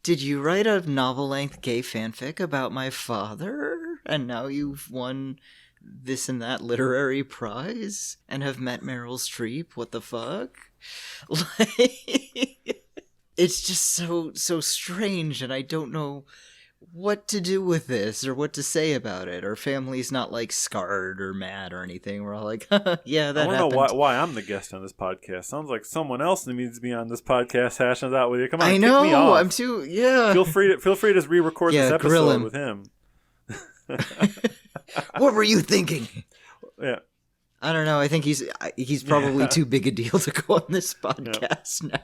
Speaker 1: did you write a novel-length gay fanfic about my father, and now you've won this and that literary prize and have met Meryl Streep? What the fuck? Like, it's just so strange, and I don't know what to do with this or what to say about it. Our family's not like scarred or mad or anything. We're all like, yeah, that happened.
Speaker 2: I don't know why I'm the guest on this podcast. Sounds like someone else needs to be on this podcast hashing it out with you. Come on,
Speaker 1: I know,
Speaker 2: kick me off.
Speaker 1: I'm too. Yeah,
Speaker 2: feel free to re-record this episode with him.
Speaker 1: What were you thinking?
Speaker 2: Yeah.
Speaker 1: I don't know. I think he's probably too big a deal to go on this podcast now.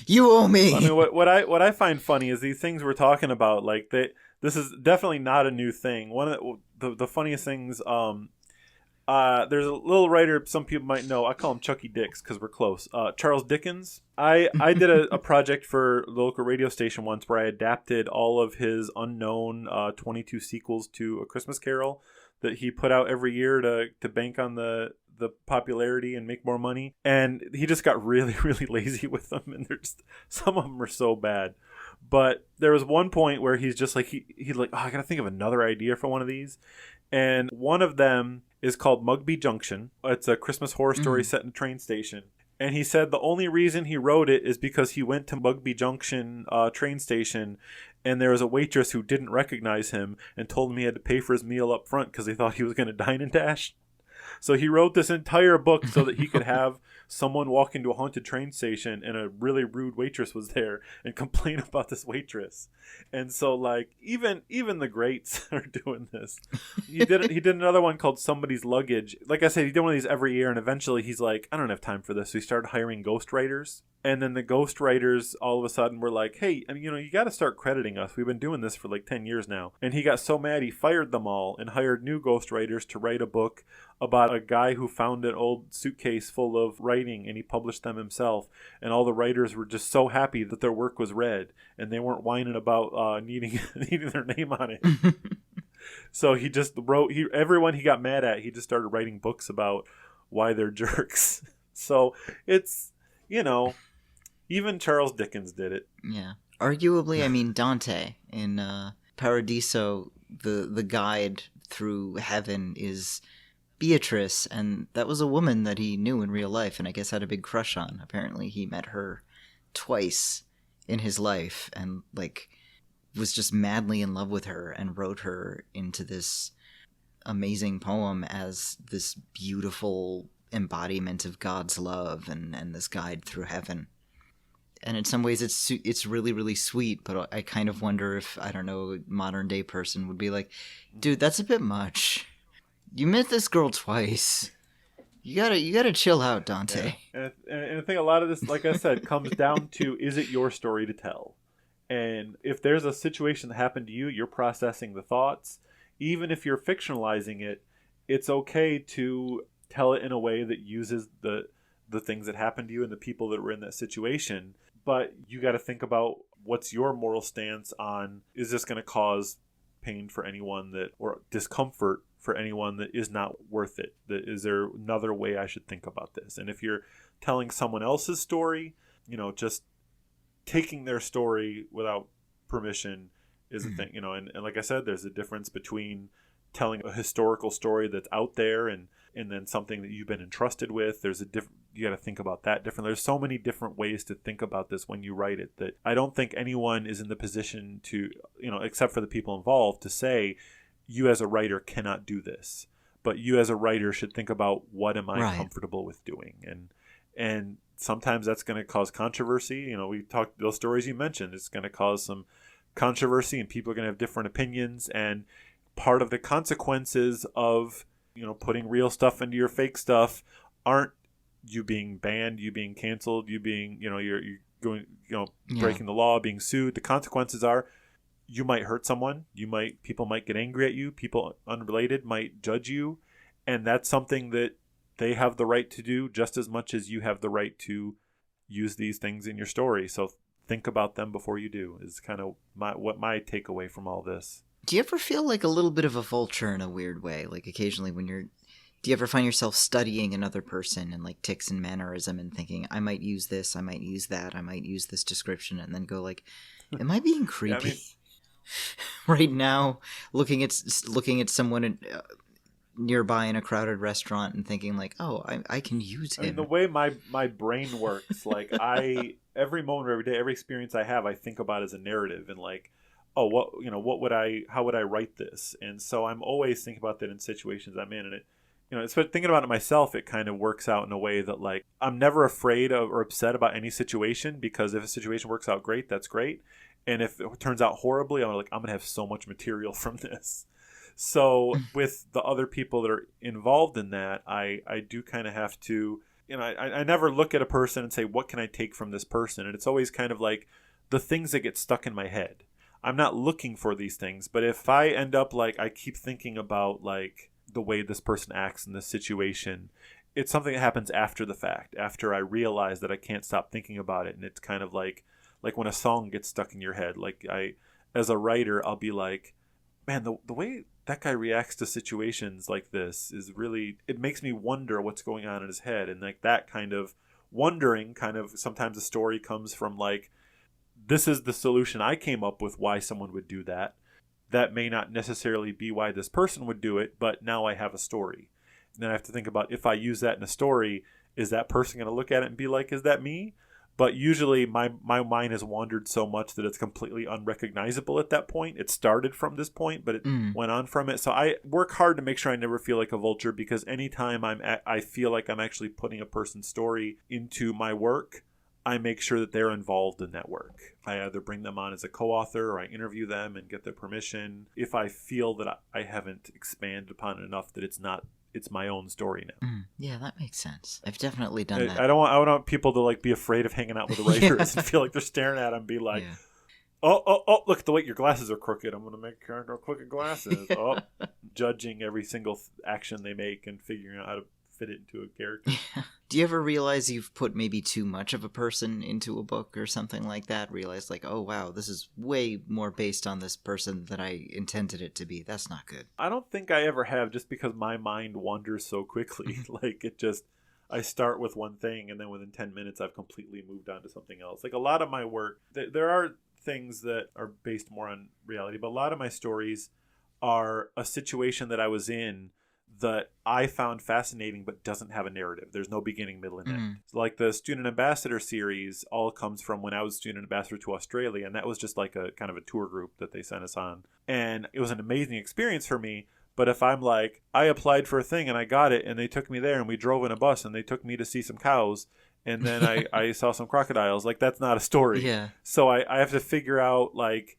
Speaker 1: You owe me.
Speaker 2: I mean, what I find funny is these things we're talking about. Like this is definitely not a new thing. One of the funniest things. There's a little writer some people might know. I call him Chucky Dicks because we're close. Charles Dickens. I did a project for the local radio station once where I adapted all of his unknown 22 sequels to A Christmas Carol that he put out every year to bank on the popularity and make more money. And he just got really, really lazy with them. And some of them are so bad. But there was one point where he's just like, he's like, oh, I got to think of another idea for one of these. And one of them is called Mugby Junction. It's a Christmas horror story set in a train station. And he said the only reason he wrote it is because he went to Mugby Junction train station and there was a waitress who didn't recognize him and told him he had to pay for his meal up front because they thought he was going to dine and dash. So he wrote this entire book so that he could have someone walk into a haunted train station and a really rude waitress was there and complain about this waitress. And so like even the greats are doing this. He did another one called Somebody's Luggage. Like I said, he did one of these every year, and eventually he's like, I don't have time for this. So he started hiring ghostwriters. And then the ghostwriters all of a sudden were like, hey, I mean, you got to start crediting us. We've been doing this for like 10 years now. And he got so mad he fired them all and hired new ghostwriters to write a book about a guy who found an old suitcase full of writing and he published them himself. And all the writers were just so happy that their work was read and they weren't whining about needing their name on it. So he just wrote, everyone he got mad at, he just started writing books about why they're jerks. So it's, even Charles Dickens did it.
Speaker 1: Yeah. Arguably, I mean, Dante in Paradiso, the guide through heaven is Beatrice, and that was a woman that he knew in real life and I guess had a big crush on. Apparently he met her twice in his life and like was just madly in love with her and wrote her into this amazing poem as this beautiful embodiment of God's love and this guide through heaven. And in some ways it's really, really sweet, but I kind of wonder if, I don't know, a modern day person would be like, dude, that's a bit much. You met this girl twice. You gotta chill out, Dante.
Speaker 2: Yeah. And I think a lot of this, like I said, comes down to, is it your story to tell? And if there's a situation that happened to you, you're processing the thoughts. Even if you're fictionalizing it, it's okay to tell it in a way that uses the things that happened to you and the people that were in that situation. But you got to think about what's your moral stance on, is this going to cause pain for anyone or discomfort for anyone that is not worth it? Is there another way I should think about this? And if you're telling someone else's story, just taking their story without permission is a thing, and like I said, there's a difference between telling a historical story that's out there and then something that you've been entrusted with. There's you got to think about that differently. There's so many different ways to think about this when you write it that I don't think anyone is in the position to, except for the people involved, to say you as a writer cannot do this, but you as a writer should think about what am I comfortable with doing. And sometimes that's going to cause controversy. We talked those stories you mentioned. It's going to cause some controversy and people are going to have different opinions. And part of the consequences of, putting real stuff into your fake stuff aren't you being banned, you being canceled, you being, going,
Speaker 1: Yeah.
Speaker 2: breaking the law, being sued. The consequences are you might hurt someone. People might get angry at you. People unrelated might judge you. And that's something that they have the right to do just as much as you have the right to use these things in your story. So think about them before you do is kind of what my takeaway from all this.
Speaker 1: Do you ever feel like a little bit of a vulture in a weird way? Like occasionally when do you ever find yourself studying another person and like ticks and mannerism and thinking, I might use this, I might use that, I might use this description, and then go like, am I being creepy?
Speaker 2: Yeah,
Speaker 1: right now, looking at someone nearby in a crowded restaurant and thinking like, oh, I can use him.
Speaker 2: The way my brain works, like every moment, every day, every experience I have, I think about as a narrative and like, oh, how would I write this? And so I'm always thinking about that in situations I'm in, and it, it's thinking about it myself. It kind of works out in a way that like I'm never afraid of or upset about any situation, because if a situation works out great, that's great, and if it turns out horribly, I'm gonna have so much material from this. So with the other people that are involved in that, I do kind of have to, I never look at a person and say, what can I take from this person? And it's always kind of like the things that get stuck in my head. I'm not looking for these things, but if I end up like, I keep thinking about like the way this person acts in this situation, it's something that happens after the fact, after I realize that I can't stop thinking about it. And it's kind of like when a song gets stuck in your head, like as a writer, I'll be like, man, the way that guy reacts to situations like this is really, it makes me wonder what's going on in his head. And like that kind of wondering, sometimes a story comes from like, this is the solution I came up with why someone would do that. That may not necessarily be why this person would do it, but now I have a story. And then I have to think about, if I use that in a story, is that person going to look at it and be like, is that me? But usually my mind has wandered so much that it's completely unrecognizable at that point. It started from this point, but it went on from it. So I work hard to make sure I never feel like a vulture, because anytime I feel like I'm actually putting a person's story into my work, I make sure that they're involved in that work. I either bring them on as a co-author, or I interview them and get their permission if I feel that I haven't expanded upon it enough that it's my own story now.
Speaker 1: Yeah, that makes sense. I've definitely done that.
Speaker 2: I don't want people to like be afraid of hanging out with the writers and feel like they're staring at them and be like, oh, look at the way your glasses are crooked. I'm going to make crooked glasses. Oh, judging every single action they make and figuring out how to fit it into a character.
Speaker 1: Do you ever realize you've put maybe too much of a person into a book or something like that? Realize like, oh wow, this is way more based on this person than I intended it to be. That's not good.
Speaker 2: I don't think I ever have, just because my mind wanders so quickly. Like I start with one thing and then within 10 minutes I've completely moved on to something else. Like a lot of my work, there are things that are based more on reality, but a lot of my stories are a situation that I was in that I found fascinating but doesn't have a narrative. There's no beginning, middle, and end. So like the Student Ambassador series all comes from when I was Student Ambassador to Australia, and that was just like a kind of a tour group that they sent us on. And it was an amazing experience for me. But if I'm like, I applied for a thing and I got it, and they took me there and we drove in a bus and they took me to see some cows, and then I saw some crocodiles, like that's not a story.
Speaker 1: Yeah.
Speaker 2: So I have to figure out like,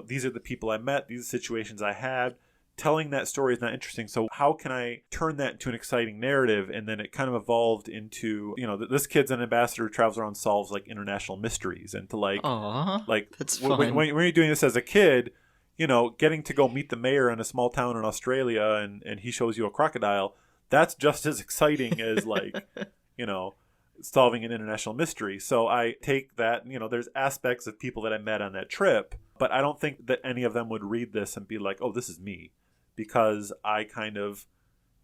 Speaker 2: these are the people I met, these are the situations I had. Telling that story is not interesting. So how can I turn that into an exciting narrative? And then it kind of evolved into, this kid's an ambassador who travels around, solves like international mysteries, and to like,
Speaker 1: aww,
Speaker 2: like
Speaker 1: that's fun.
Speaker 2: When you're doing this as a kid, getting to go meet the mayor in a small town in Australia and he shows you a crocodile, that's just as exciting as like, solving an international mystery. So I take that, there's aspects of people that I met on that trip, but I don't think that any of them would read this and be like, oh, this is me. Because I kind of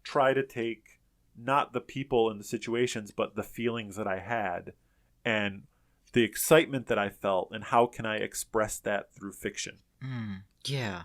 Speaker 2: try to take not the people and the situations, but the feelings that I had and the excitement that I felt, and how can I express that through fiction.
Speaker 1: Yeah,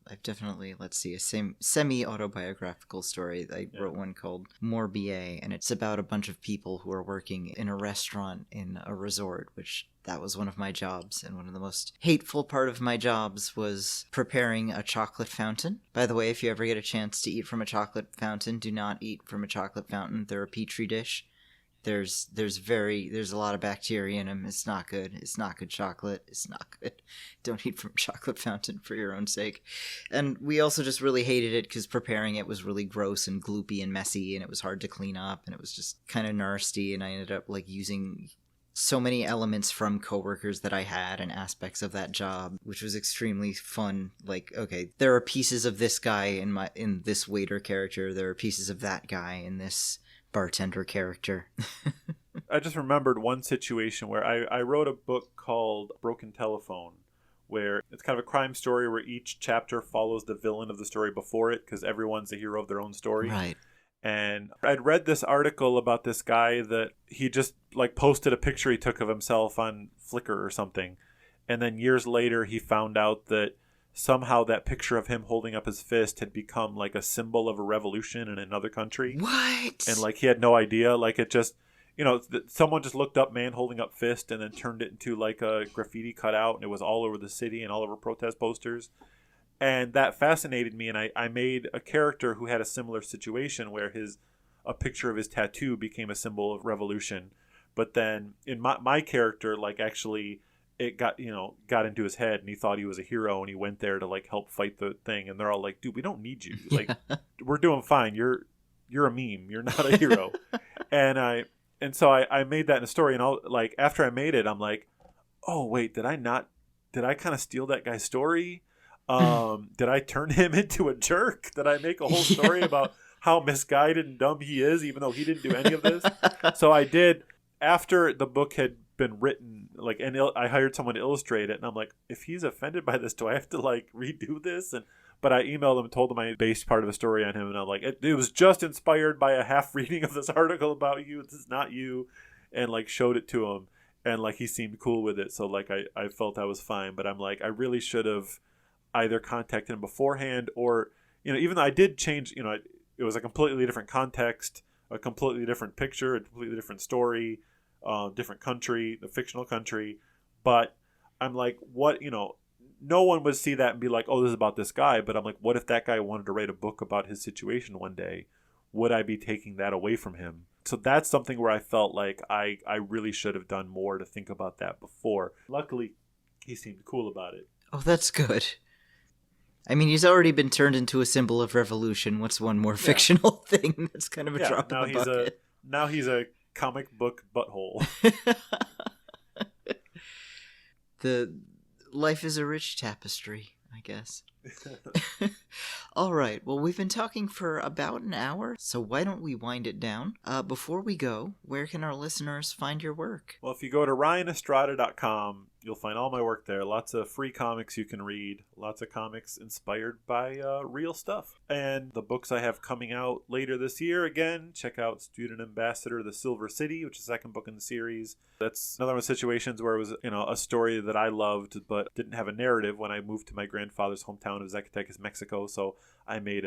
Speaker 1: I've definitely, let's see, a semi-autobiographical story. I wrote one called Morbier, and it's about a bunch of people who are working in a restaurant in a resort, which that was one of my jobs. And one of the most hateful part of my jobs was preparing a chocolate fountain. By the way, if you ever get a chance to eat from a chocolate fountain, do not eat from a chocolate fountain. They're a petri dish. There's a lot of bacteria in them. It's not good. It's not good chocolate. It's not good. Don't eat from a chocolate fountain for your own sake. And we also just really hated it because preparing it was really gross and gloopy and messy, and it was hard to clean up, and it was just kind of nasty. And I ended up like using so many elements from coworkers that I had and aspects of that job, which was extremely fun. Like, okay, there are pieces of this guy in this waiter character. There are pieces of that guy in this bartender character.
Speaker 2: I just remembered one situation where I wrote a book called Broken Telephone, where it's kind of a crime story where each chapter follows the villain of the story before it, because everyone's the hero of their own story.
Speaker 1: Right.
Speaker 2: And I'd read this article about this guy that he just like posted a picture he took of himself on Flickr or something. And then years later, he found out that somehow that picture of him holding up his fist had become like a symbol of a revolution in another country.
Speaker 1: What?
Speaker 2: And like he had no idea. Like it just, someone just looked up man holding up fist and then turned it into like a graffiti cutout. And it was all over the city and all over protest posters. And that fascinated me, and I made a character who had a similar situation where a picture of his tattoo became a symbol of revolution. But then in my character, like actually it got into his head and he thought he was a hero and he went there to like help fight the thing. And they're all like, dude, we don't need you. Like, we're doing fine. You're a meme. You're not a hero. And so I made that in a story. And like after I made it, I'm like, oh, wait, did I kind of steal that guy's story? Did I turn him into a jerk? Did I make a whole story about how misguided and dumb he is, even though he didn't do any of this? So I did, after the book had been written, like, and I hired someone to illustrate it, and I'm like, if he's offended by this, do I have to like redo this? But I emailed him and told him I based part of a story on him, and I'm like, it was just inspired by a half reading of this article about you. This is not you, and like showed it to him, and like he seemed cool with it. So like I felt I was fine, but I'm like, I really should have either contacted him beforehand or, even though I did change, it was a completely different context, a completely different picture, a completely different story, different country, a fictional country. But I'm like, what, no one would see that and be like, oh, this is about this guy. But I'm like, what if that guy wanted to write a book about his situation one day? Would I be taking that away from him? So that's something where I felt like I really should have done more to think about that before. Luckily, he seemed cool about it.
Speaker 1: Oh, that's good. I mean, he's already been turned into a symbol of revolution. What's one more fictional thing that's kind of a drop in the bucket?
Speaker 2: Now he's a comic book butthole.
Speaker 1: The life is a rich tapestry, I guess. All right. Well, we've been talking for about an hour, so why don't we wind it down? Before we go, where can our listeners find your work?
Speaker 2: Well, if you go to ryanestrada.com, you'll find all my work there. Lots of free comics you can read. Lots of comics inspired by real stuff. And the books I have coming out later this year, again, check out Student Ambassador, The Silver City, which is the second book in the series. That's another one of the situations where it was, a story that I loved but didn't have a narrative when I moved to my grandfather's hometown of Zacatecas, Mexico. So I made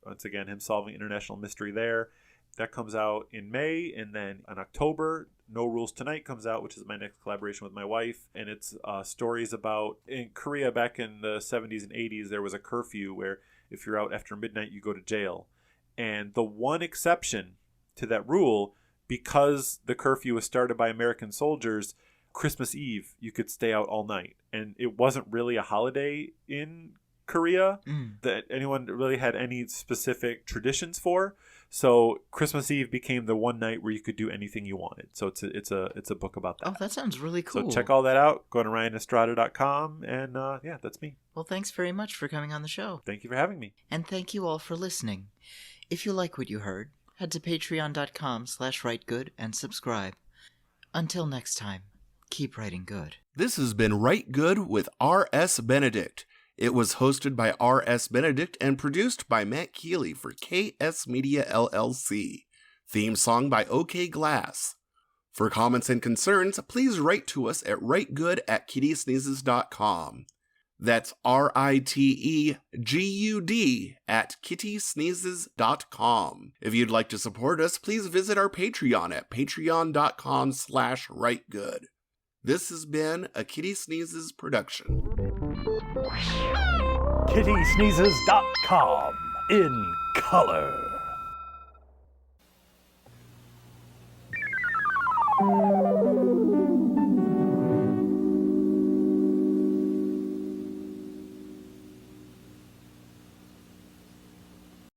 Speaker 2: once again, him solving international mystery there. That comes out in May, and then in October, No Rules Tonight comes out, which is my next collaboration with my wife, and it's stories about, in Korea back in the 70s and 80s, there was a curfew where if you're out after midnight, you go to jail. And the one exception to that rule, because the curfew was started by American soldiers, Christmas Eve, you could stay out all night. And it wasn't really a holiday in Korea that anyone really had any specific traditions for. So Christmas Eve became the one night where you could do anything you wanted. So it's a book about that.
Speaker 1: Oh, that sounds really cool.
Speaker 2: So check all that out. Go to ryanestrada.com, and yeah, that's me.
Speaker 1: Well, thanks very much for coming on the show.
Speaker 2: Thank you for having me.
Speaker 1: And thank you all for listening. If you like what you heard, head to patreon.com/Rite Gud and subscribe. Until next time, keep writing good.
Speaker 3: This has been Rite Gud with R.S. Benedict. It was hosted by R.S. Benedict and produced by Matt Keeley for KS Media LLC. Theme song by OK Glass. For comments and concerns, please write to us at ritegud@kittysneezes.com. That's RITEGUD@kittysneezes.com. If you'd like to support us, please visit our Patreon at patreon.com/ritegud. This has been a Kitty Sneezes production.
Speaker 4: kittysneezes.com in color.